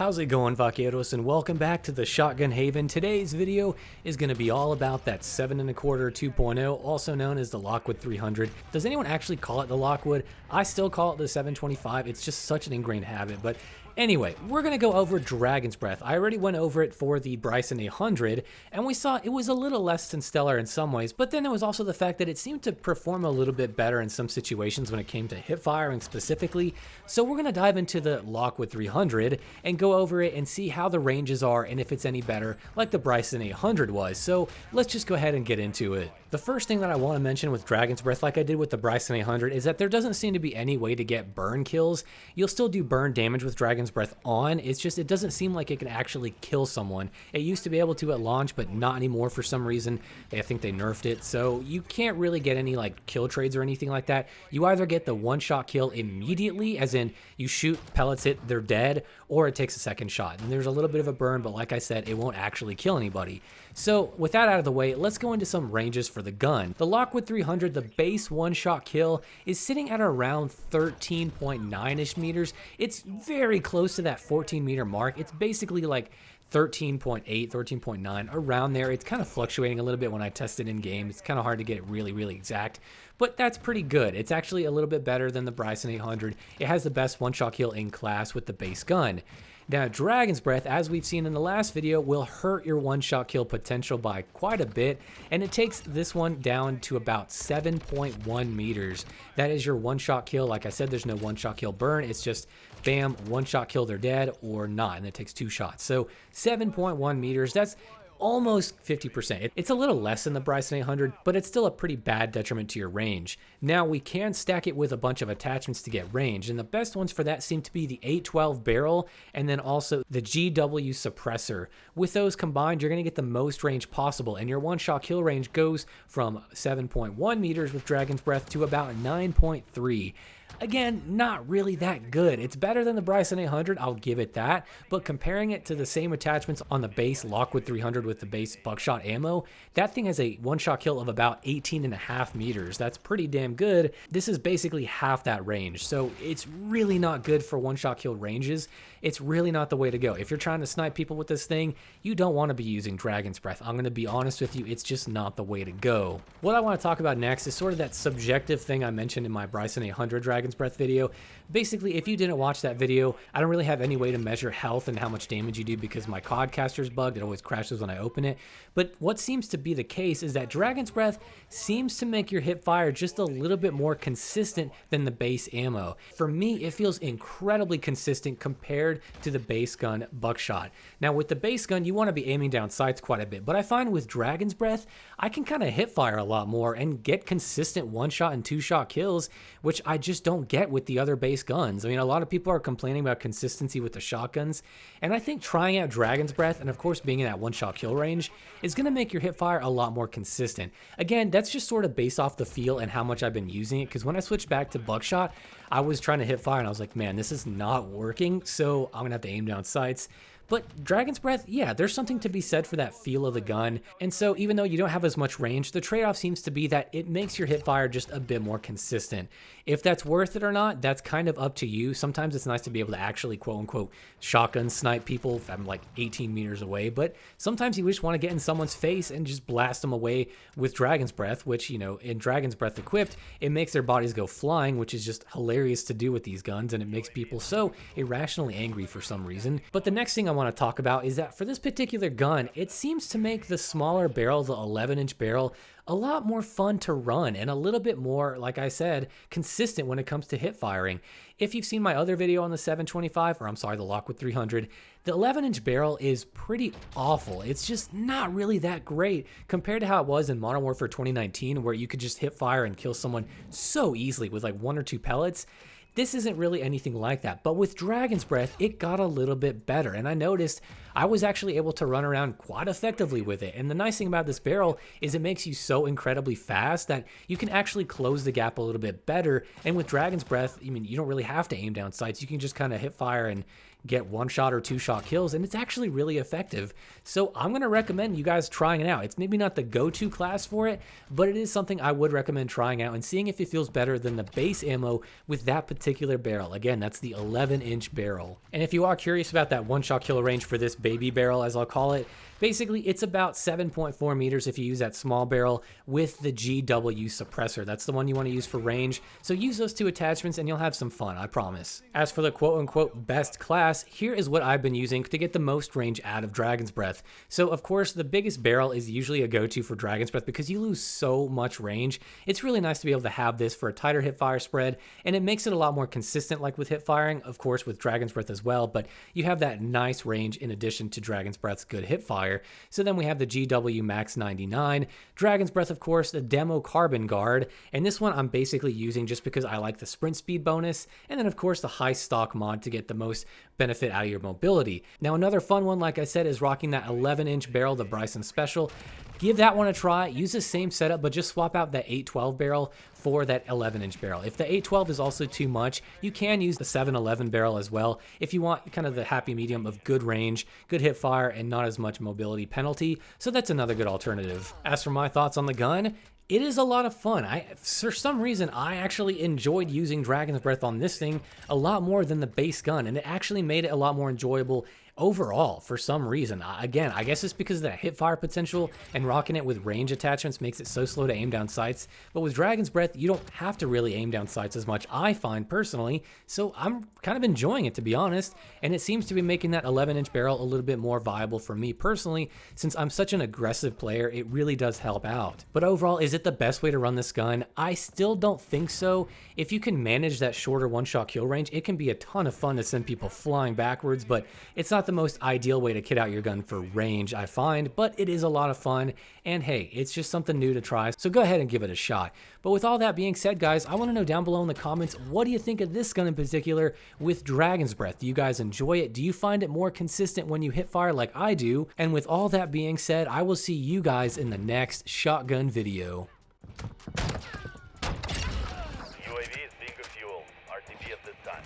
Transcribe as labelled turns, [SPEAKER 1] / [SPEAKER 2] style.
[SPEAKER 1] How's it going, vaqueros, and welcome back to the Shotgun Haven. Today's video is going to be all about that 7 1/4 2.0, also known as the Lockwood 300. Does anyone actually call it the Lockwood? I still call it the 725. It's just such an ingrained habit, but anyway, we're going to go over Dragon's Breath. I already went over it for the Bryson 800, and we saw it was a little less than stellar in some ways, but then there was also the fact that it seemed to perform a little bit better in some situations when it came to hip firing specifically. So we're going to dive into the Lockwood 300 and go over it and see how the ranges are and if it's any better like the Bryson 800 was. So let's just go ahead and get into it. The first thing that I want to mention with Dragon's Breath, like I did with the Bryson 800, is that there doesn't seem to be any way to get burn kills. You'll still do burn damage with Dragon's Breath on. It's just, it doesn't seem like it can actually kill someone. It used to be able to at launch, but not anymore for some reason. I think they nerfed it, so you can't really get any like kill trades or anything like that. You either get the one-shot kill immediately, as in you shoot, pellets hit, they're dead, or it takes a second shot. And there's a little bit of a burn, but like I said, it won't actually kill anybody. So with that out of the way, let's go into some ranges for the gun. The Lockwood 300, the base one-shot kill, is sitting at around 13.9-ish meters. It's very close to that 14-meter mark. It's basically like 13.8, 13.9, around there. It's kind of fluctuating a little bit when I test it in game. It's kind of hard to get it really exact, but that's pretty good. It's actually a little bit better than the Bryson 800. It has the best one-shot kill in class with the base gun. Now, Dragon's Breath, as we've seen in the last video, will hurt your one-shot kill potential by quite a bit, and it takes this one down to about 7.1 meters. That is your one-shot kill. Like I said, there's no one-shot kill burn. It's just, bam, one-shot kill, they're dead, or not, and it takes 2 shots. So 7.1 meters, that's almost 50%. It's a little less than the Bryson 800, but it's still a pretty bad detriment to your range. Now, we can stack it with a bunch of attachments to get range, and the best ones for that seem to be the 812 barrel and then also the GW suppressor. With those combined, you're going to get the most range possible, and your one-shot kill range goes from 7.1 meters with Dragon's Breath to about 9.3. Again, not really that good. It's better than the Bryson 800, I'll give it that, but comparing it to the same attachments on the base Lockwood 300 with the base buckshot ammo, that thing has a one-shot kill of about 18.5 meters. That's pretty damn good. This is basically half that range, so it's really not good for one-shot kill ranges. It's really not the way to go. If you're trying to snipe people with this thing, you don't want to be using Dragon's Breath. I'm going to be honest with you, it's just not the way to go. What I want to talk about next is sort of that subjective thing I mentioned in my Bryson 800 Dragon's Breath video. Basically, if you didn't watch that video, I don't really have any way to measure health and how much damage you do because my quadcaster's bugged. It always crashes when I open it. But what seems to be the case is that Dragon's Breath seems to make your hip fire just a little bit more consistent than the base ammo. For me, it feels incredibly consistent compared to the base gun buckshot. Now, with the base gun, you want to be aiming down sights quite a bit, but I find with Dragon's Breath, I can kind of hip fire a lot more and get consistent one-shot and two-shot kills, which I just don't get with the other base guns. I mean, a lot of people are complaining about consistency with the shotguns, and I think trying out Dragon's Breath, and of course being in that one-shot kill range, is going to make your hip fire a lot more consistent. Again, that's just sort of based off the feel and how much I've been using it, because when I switched back to buckshot, I was trying to hip fire, and I was like, man, this is not working, so I'm going to have to aim down sights. But Dragon's Breath, yeah, there's something to be said for that feel of the gun. And so even though you don't have as much range, the trade-off seems to be that it makes your hip fire just a bit more consistent. If that's worth it or not, that's kind of up to you. Sometimes it's nice to be able to actually, quote unquote, shotgun snipe people from like 18 meters away. But sometimes you just want to get in someone's face and just blast them away with Dragon's Breath, which, you know, in Dragon's Breath equipped, it makes their bodies go flying, which is just hilarious to do with these guns. And it makes people so irrationally angry for some reason. But the next thing I want to talk about is that for this particular gun, it seems to make the smaller barrel, the 11-inch barrel, a lot more fun to run and a little bit more, like I said, consistent when it comes to hip firing. If you've seen my other video on the 725, or I'm sorry, the Lockwood 300, the 11-inch barrel is pretty awful. It's just not really that great compared to how it was in Modern Warfare 2019, where you could just hip fire and kill someone so easily with like 1 or 2 pellets. This isn't really anything like that, but with Dragon's Breath, it got a little bit better, and I noticed I was actually able to run around quite effectively with it. And the nice thing about this barrel is it makes you so incredibly fast that you can actually close the gap a little bit better. And with Dragon's Breath, I mean, you don't really have to aim down sights. You can just kind of hip fire and get 1-shot or 2-shot kills, and it's actually really effective. So I'm going to recommend you guys trying it out. It's maybe not the go-to class for it, but it is something I would recommend trying out and seeing if it feels better than the base ammo with that particular barrel. Again, that's the 11-inch barrel. And if you are curious about that 1-shot kill range for this baby barrel, as I'll call it, basically, it's about 7.4 meters if you use that small barrel with the GW suppressor. That's the one you want to use for range. So use those two attachments and you'll have some fun, I promise. As for the quote-unquote best class, here is what I've been using to get the most range out of Dragon's Breath. So, of course, the biggest barrel is usually a go-to for Dragon's Breath because you lose so much range. It's really nice to be able to have this for a tighter hipfire spread, and it makes it a lot more consistent like with hipfiring, of course, with Dragon's Breath as well, but you have that nice range in addition to Dragon's Breath's good hipfire. So then we have the GW Max 99, Dragon's Breath, of course, the Demo Carbon Guard, and this one I'm basically using just because I like the sprint speed bonus, and then of course the high stock mod to get the most benefit out of your mobility. Now another fun one, like I said, is rocking that 11-inch barrel, the Bryson Special. Give that one a try. Use the same setup, but just swap out that 812 barrel for that 11-inch barrel. If the 812 is also too much, you can use the 711 barrel as well if you want kind of the happy medium of good range, good hip fire, and not as much mobility penalty. So that's another good alternative. As for my thoughts on the gun, it is a lot of fun. For some reason, I actually enjoyed using Dragon's Breath on this thing a lot more than the base gun, and it actually made it a lot more enjoyable overall for some reason. Again, I guess it's because of that hipfire potential, and rocking it with range attachments makes it so slow to aim down sights. But with Dragon's Breath, you don't have to really aim down sights as much, I find personally, so I'm kind of enjoying it, to be honest, and it seems to be making that 11-inch barrel a little bit more viable for me personally. Since I'm such an aggressive player, it really does help out. But overall, is it the best way to run this gun? I still don't think so. If you can manage that shorter 1-shot kill range, it can be a ton of fun to send people flying backwards, but it's not the most ideal way to kit out your gun for range, I find, but it is a lot of fun, and hey, it's just something new to try, so go ahead and give it a shot. But with all that being said, guys, I want to know down below in the comments, what do you think of this gun in particular with Dragon's Breath? Do you guys enjoy it? Do you find it more consistent when you hit fire like I do? And with all that being said, I will see you guys in the next shotgun video.
[SPEAKER 2] UAV is being refueled. RTB at this time.